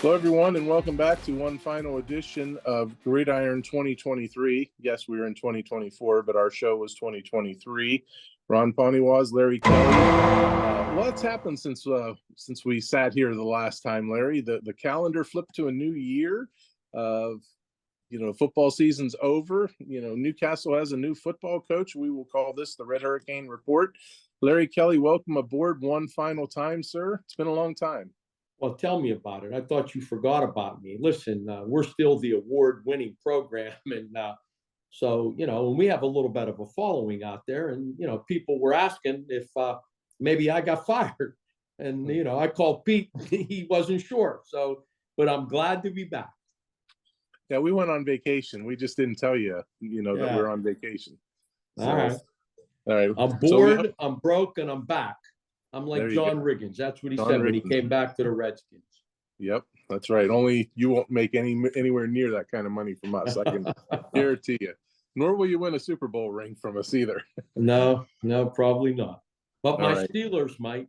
Hello, everyone, and welcome back to one final edition of Gridiron 2023. Yes, we were in 2024, but our show was 2023. Ron Poniewasz, Larry Kelly. What's happened since we sat here the last time, Larry? The calendar flipped to a new year. Football season's over. Newcastle has a new football coach. We will call this the Red Hurricane Report. Larry Kelly, welcome aboard one final time, sir. It's been a long time. Well, tell me about it. I thought you forgot about me. Listen, we're still the award-winning program. And so, we have a little bit of a following out there. And, people were asking if maybe I got fired. And, I called Pete. He wasn't sure. But I'm glad to be back. Yeah, we went on vacation. We just didn't tell you, that we're on vacation. So, all right. I'm bored, I'm broke, and I'm back. I'm like John Riggins. That's what he said when he came back to the Redskins. Yep, that's right. Only you won't make anywhere near that kind of money from us. I can guarantee you. Nor will you win a Super Bowl ring from us either. No, probably not. But my right. Steelers might.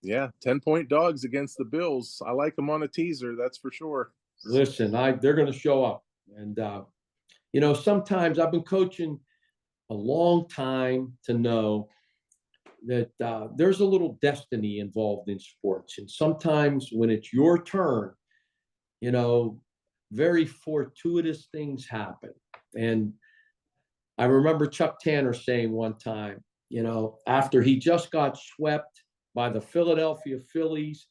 Yeah, 10-point dogs against the Bills. I like them on a teaser, that's for sure. Listen, they're going to show up. And, sometimes I've been coaching a long time to know that there's a little destiny involved in sports. And sometimes when it's your turn, very fortuitous things happen. And I remember Chuck Tanner saying one time, after he just got swept by the Philadelphia Phillies,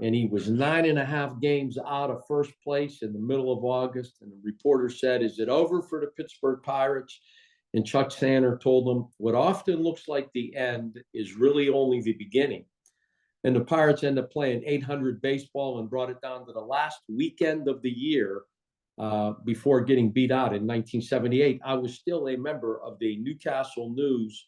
and he was 9.5 games out of first place in the middle of August, and the reporter said, "Is it over for the Pittsburgh Pirates?" And Chuck Tanner told them, "What often looks like the end is really only the beginning." And the Pirates ended up playing .800 baseball and brought it down to the last weekend of the year before getting beat out in 1978. I was still a member of the Newcastle News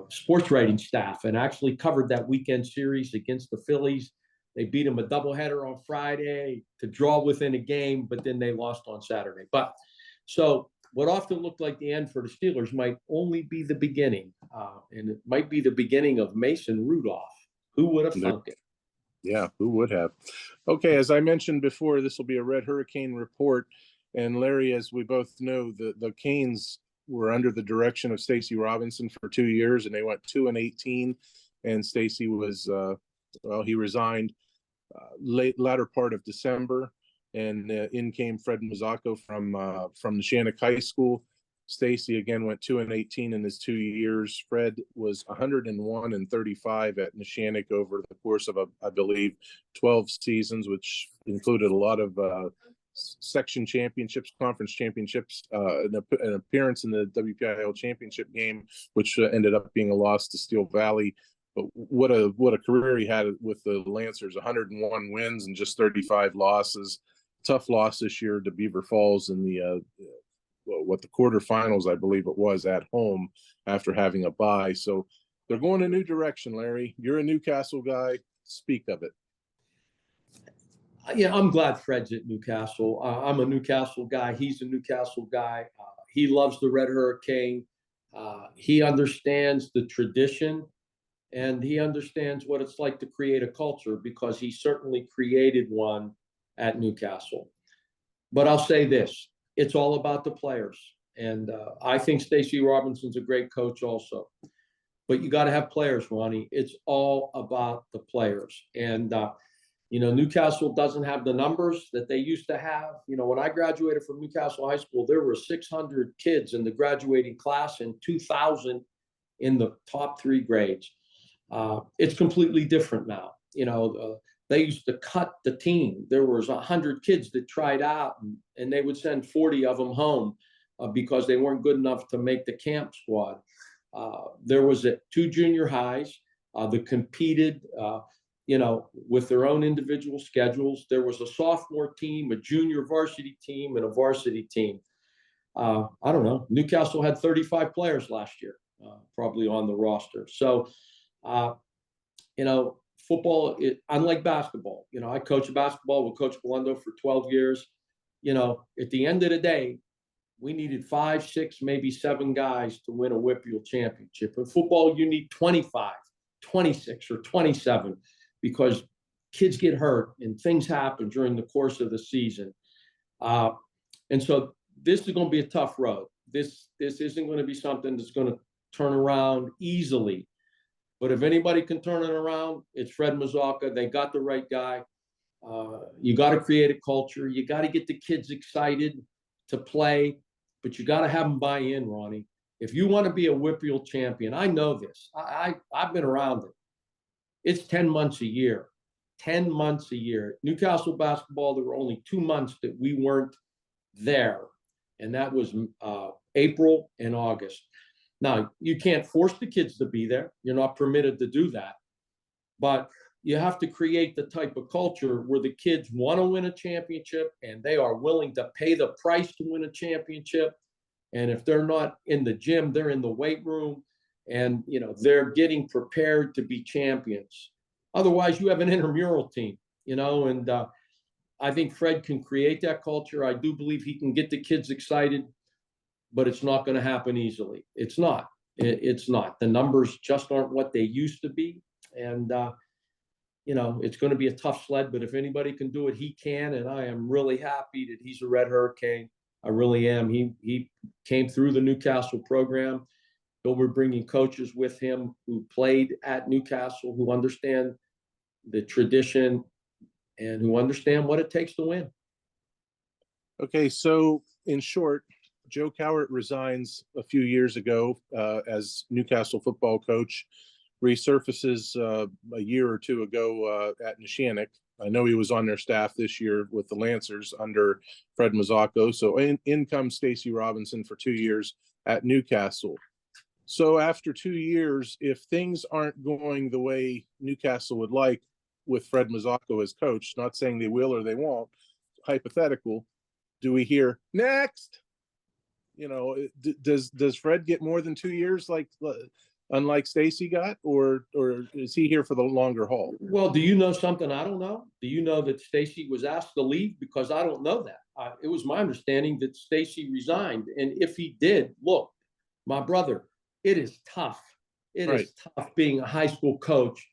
sports writing staff and actually covered that weekend series against the Phillies. They beat them a doubleheader on Friday to draw within a game, but then they lost on Saturday. But so what often looked like the end for the Steelers might only be the beginning, and it might be the beginning of Mason Rudolph. Who would have thunk it? Yeah, who would have? Okay, as I mentioned before, this will be a Red Hurricane Report. And Larry, as we both know, the Canes were under the direction of Stacy Robinson for 2 years, and they went 2-18. And Stacy was, he resigned latter part of December. And in came Fred Mozzocio from Neshannock High School. Stacy again went 2-18 in his 2 years. Fred was 101-35 at Neshannock over the course of I believe 12 seasons, which included a lot of section championships, conference championships, an appearance in the WPIL championship game, which ended up being a loss to Steel Valley. But what a career he had with the Lancers! 101 wins and just 35 losses. Tough loss this year to Beaver Falls in the the quarterfinals, I believe it was, at home after having a bye. So they're going a new direction, Larry. You're a Newcastle guy. Speak of it. Yeah, I'm glad Fred's at Newcastle. I'm a Newcastle guy. He's a Newcastle guy. He loves the Red Hurricane. He understands the tradition, and he understands what it's like to create a culture, because he certainly created one at Newcastle. But I'll say this, it's all about the players. And I think Stacy Robinson's a great coach also. But you got to have players, Ronnie. It's all about the players. And, Newcastle doesn't have the numbers that they used to have. When I graduated from Newcastle High School, there were 600 kids in the graduating class and 2,000 in the top 3 grades. It's completely different now. They used to cut the team. There was 100 kids that tried out, and they would send 40 of them home because they weren't good enough to make the camp squad. There was 2 junior highs that competed, with their own individual schedules. There was a sophomore team, a junior varsity team, and a varsity team. I don't know. Newcastle had 35 players last year, probably on the roster. So, football, unlike basketball, I coached basketball with Coach Belundo for 12 years. At the end of the day, we needed 5, 6, maybe 7 guys to win a WPIAL championship. In football, you need 25, 26, or 27, because kids get hurt and things happen during the course of the season. And so this is going to be a tough road. This isn't going to be something that's going to turn around easily. But if anybody can turn it around, it's Fred Mozzocio. They got the right guy. You got to create a culture. You got to get the kids excited to play, but you got to have them buy in, Ronnie. If you want to be a Whitfield champion, I know this. I've been around it. It's 10 months a year. 10 months a year. Newcastle basketball, there were only 2 months that we weren't there, and that was April and August. Now, you can't force the kids to be there. You're not permitted to do that. But you have to create the type of culture where the kids want to win a championship and they are willing to pay the price to win a championship. And if they're not in the gym, they're in the weight room and, you know, they're getting prepared to be champions. Otherwise, you have an intramural team, you know, and I think Fred can create that culture. I do believe he can get the kids excited, but it's not going to happen easily. It's not. It's not. The numbers just aren't what they used to be. And, you know, it's going to be a tough sled, but if anybody can do it, he can. And I am really happy that he's a Red Hurricane. I really am. He came through the Newcastle program. Bill, we're bringing coaches with him who played at Newcastle, who understand the tradition and who understand what it takes to win. Okay, so in short, Joe Cowart resigns a few years ago as Newcastle football coach, resurfaces a year or two ago at Neshannock. I know he was on their staff this year with the Lancers under Fred Mozzocio. So in comes Stacey Robinson for 2 years at Newcastle. So after 2 years, if things aren't going the way Newcastle would like with Fred Mozzocio as coach, not saying they will or they won't, hypothetical, do we hear next? You know, does Fred get more than 2 years like unlike Stacey got, or is he here for the longer haul? Well, do you know something I don't know? Do you know that Stacey was asked to leave? Because I don't know that. It was my understanding that Stacey resigned. And if he did, look, my brother, it is tough. It is tough being a high school coach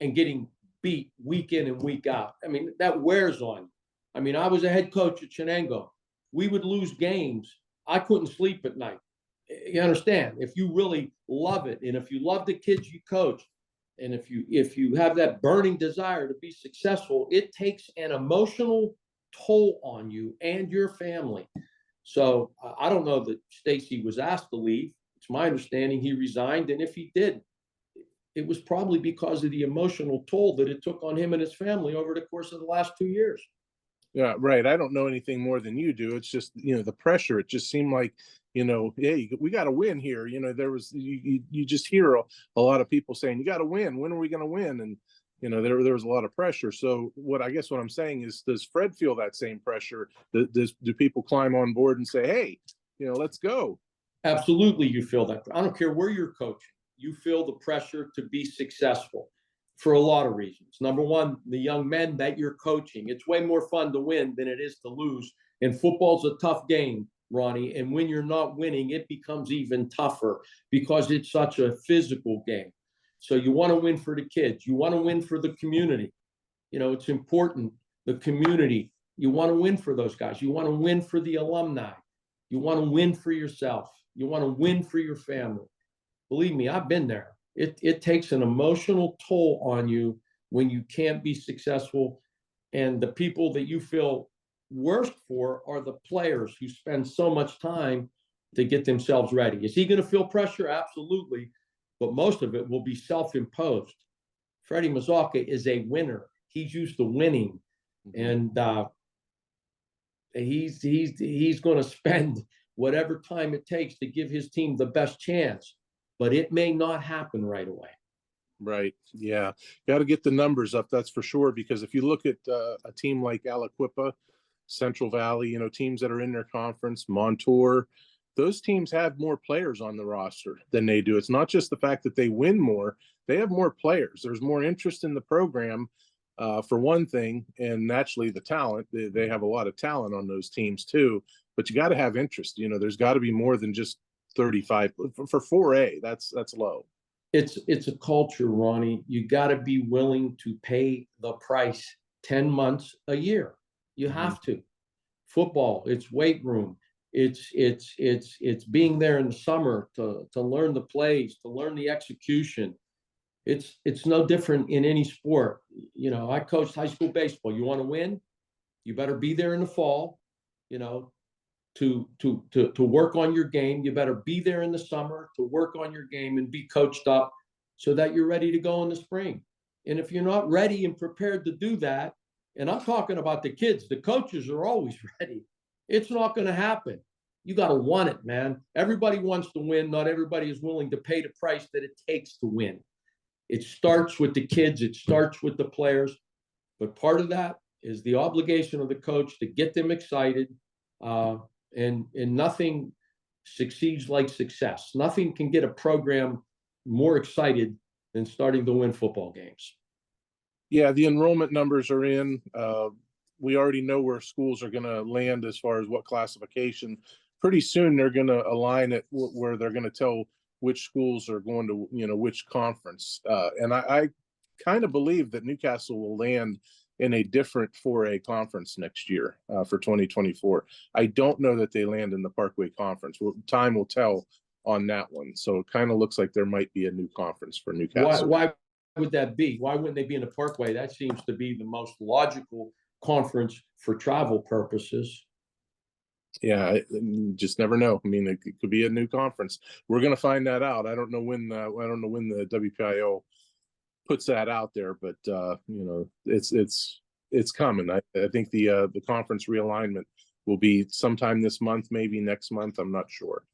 and getting beat week in and week out. I mean, that wears on you. I mean, I was a head coach at Chenango. We would lose games. I couldn't sleep at night. You understand? If you really love it, and if you love the kids you coach, and if you have that burning desire to be successful, it takes an emotional toll on you and your family. So I don't know that Stacey was asked to leave. It's my understanding he resigned, and if he did, it was probably because of the emotional toll that it took on him and his family over the course of the last 2 years. Yeah, right. I don't know anything more than you do. It's just, you know, the pressure. It just seemed like, you know, hey, we got to win here. You know, there was you just hear a lot of people saying, you got to win. When are we going to win? And, you know, there was a lot of pressure. So what I'm saying is, does Fred feel that same pressure? Do people climb on board and say, hey, you know, let's go? Absolutely, you feel that. I don't care where you're coaching. You feel the pressure to be successful for a lot of reasons. Number one, the young men that you're coaching. It's way more fun to win than it is to lose. And football's a tough game, Ronnie. And when you're not winning, it becomes even tougher because it's such a physical game. So you want to win for the kids. You want to win for the community. You know, it's important, the community. You want to win for those guys. You want to win for the alumni. You want to win for yourself. You want to win for your family. Believe me, I've been there. It takes an emotional toll on you when you can't be successful. And the people that you feel worst for are the players who spend so much time to get themselves ready. Is he going to feel pressure? Absolutely. But most of it will be self-imposed. Freddie Mozzocio is a winner. He's used to winning. And he's going to spend whatever time it takes to give his team the best chance. But it may not happen right away. Right. Yeah. Got to get the numbers up. That's for sure. Because if you look at a team like Aliquippa, Central Valley, you know, teams that are in their conference, Montour, those teams have more players on the roster than they do. It's not just the fact that they win more. They have more players. There's more interest in the program, for one thing. And naturally the talent, they have a lot of talent on those teams too. But you got to have interest. You know, there's got to be more than just 35 for 4A. That's low. It's a culture, Ronnie. You got to be willing to pay the price 10 months a year. You have to. Football, it's weight room. It's being there in the summer to learn the plays, to learn the execution. It's no different in any sport. You know, I coached high school baseball. You want to win, you better be there in the fall, you know, to work on your game. You better be there in the summer to work on your game and be coached up so that you're ready to go in the spring. And if you're not ready and prepared to do that, and I'm talking about the kids, the coaches are always ready. It's not going to happen. You got to want it, man. Everybody wants to win. Not everybody is willing to pay the price that it takes to win. It starts with the kids. It starts with the players. But part of that is the obligation of the coach to get them excited. And nothing succeeds like success. Nothing can get a program more excited than starting to win football games. Yeah, the enrollment numbers are in. We already know where schools are going to land as far as what classification. Pretty soon they're going to align it where they're going to tell which schools are going to, you know, which conference. And I kind of believe that Newcastle will land in a different 4A conference next year for 2024. I don't know that they land in the Parkway Conference. Well, time will tell on that one. So it kind of looks like there might be a new conference for Newcastle. Why would that be? Why wouldn't they be in the Parkway? That seems to be the most logical conference for travel purposes. Yeah, you just never know. I mean, it could be a new conference. We're going to find that out. I don't know when the WPIO puts that out there, but you know, it's coming. I think the conference realignment will be sometime this month, maybe next month. I'm not sure.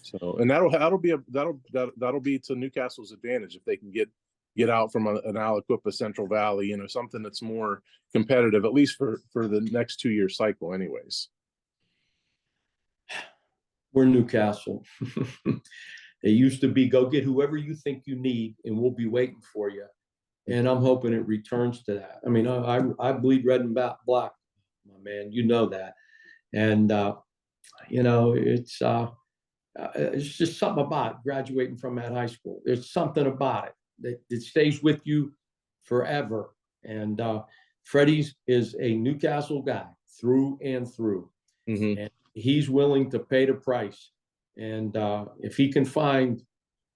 So, and that'll be to Newcastle's advantage if they can get out from an Aliquippa Central Valley, you know, something that's more competitive, at least for the next 2-year cycle, anyways. We're Newcastle. It used to be go get whoever you think you need, and we'll be waiting for you. And I'm hoping it returns to that. I mean, I bleed red and black, my man. You know that. And you know, it's just something about graduating from that high school. There's something about it that stays with you forever. And Freddie's is a Newcastle guy through and through. And he's willing to pay the price. And if he can find,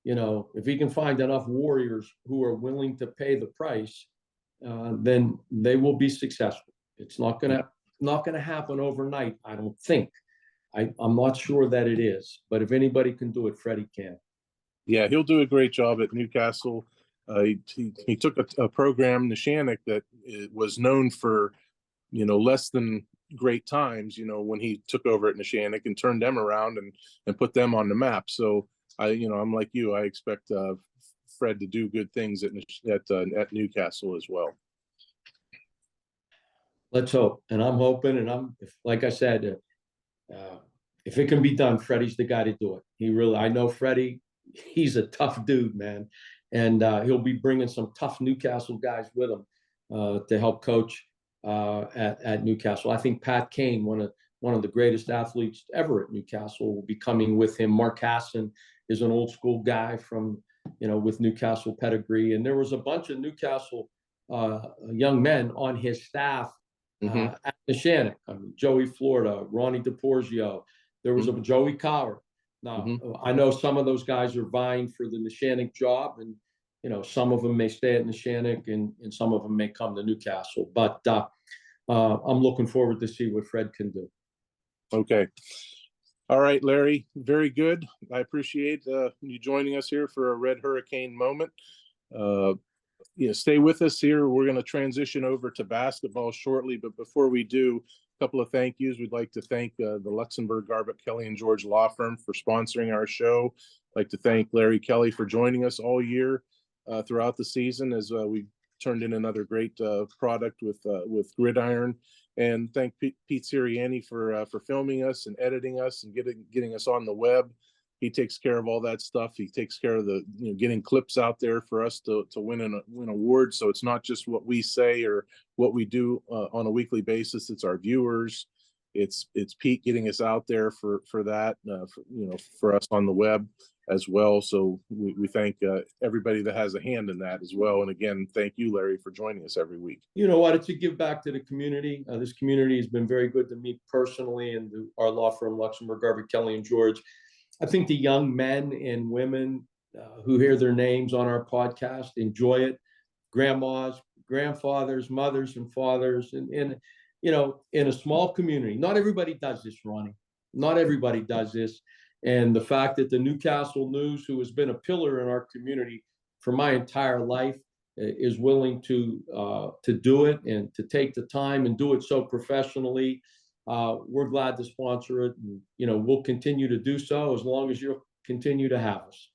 you know, if he can find enough warriors who are willing to pay the price, then they will be successful. It's not gonna happen overnight, I don't think. I'm not sure that it is, but if anybody can do it, Freddie can. Yeah, he'll do a great job at Newcastle. He took a program, Neshannock, that was known for, you know, less than great times, you know, when he took over at Neshannock and turned them around and put them on the map. So I'm like you. I expect Fred to do good things at Newcastle as well. Let's hope, and I'm hoping, and like I said, if it can be done, Freddie's the guy to do it. I know Freddie. He's a tough dude, man, and he'll be bringing some tough Newcastle guys with him to help coach at Newcastle. I think Pat Kane, one of the greatest athletes ever at Newcastle, will be coming with him. Mark Hassan is an old school guy from, you know, with Newcastle pedigree, and there was a bunch of Newcastle young men on his staff at Neshannock. I mean, Joey Florida, Ronnie DePorzio. There was a Joey Coward. Now, I know some of those guys are vying for the Neshannock job, and you know, some of them may stay at Neshannock, and some of them may come to Newcastle. But I'm looking forward to see what Fred can do. Okay. All right, Larry. Very good. I appreciate you joining us here for a Red Hurricane moment. Stay with us here. We're going to transition over to basketball shortly, but before we do, a couple of thank yous. We'd like to thank the Luxembourg, Garbutt, Kelly and George law firm for sponsoring our show. I'd like to thank Larry Kelly for joining us all year throughout the season as we turned in another great product with Gridiron, and thank Pete Sirianni for filming us and editing us and getting us on the web. He takes care of all that stuff. He takes care of the getting clips out there for us to win awards. So it's not just what we say or what we do on a weekly basis. It's our viewers It's Pete getting us out there for that, for us on the web as well. So we thank everybody that has a hand in that as well. And again, thank you, Larry, for joining us every week. You know what? It's a give back to the community. This community has been very good to me personally and to our law firm, Luxembourg, Garvey, Kelly, and George. I think the young men and women who hear their names on our podcast enjoy it. Grandmas, grandfathers, mothers, and fathers, and in a small community. Not everybody does this, Ronnie. Not everybody does this. And the fact that the Newcastle News, who has been a pillar in our community for my entire life, is willing to do it and to take the time and do it so professionally. We're glad to sponsor it. And, we'll continue to do so as long as you'll continue to have us.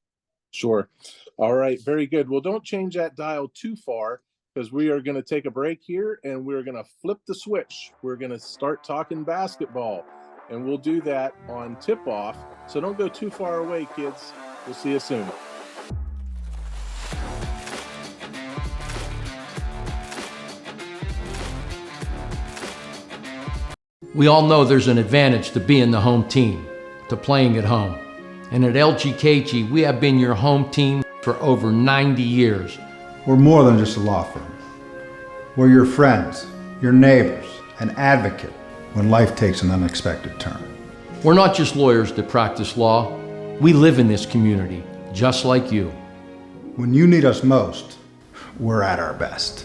Sure. All right. Very good. Well, don't change that dial too far, because we are going to take a break here and we're going to flip the switch. We're going to start talking basketball, and we'll do that on tip-off. So don't go too far away, kids. We'll see you soon. We all know there's an advantage to being the home team, to playing at home. And at LGKG, we have been your home team for over 90 years. We're more than just a law firm. We're your friends, your neighbors, an advocate when life takes an unexpected turn. We're not just lawyers that practice law. We live in this community, just like you. When you need us most, we're at our best.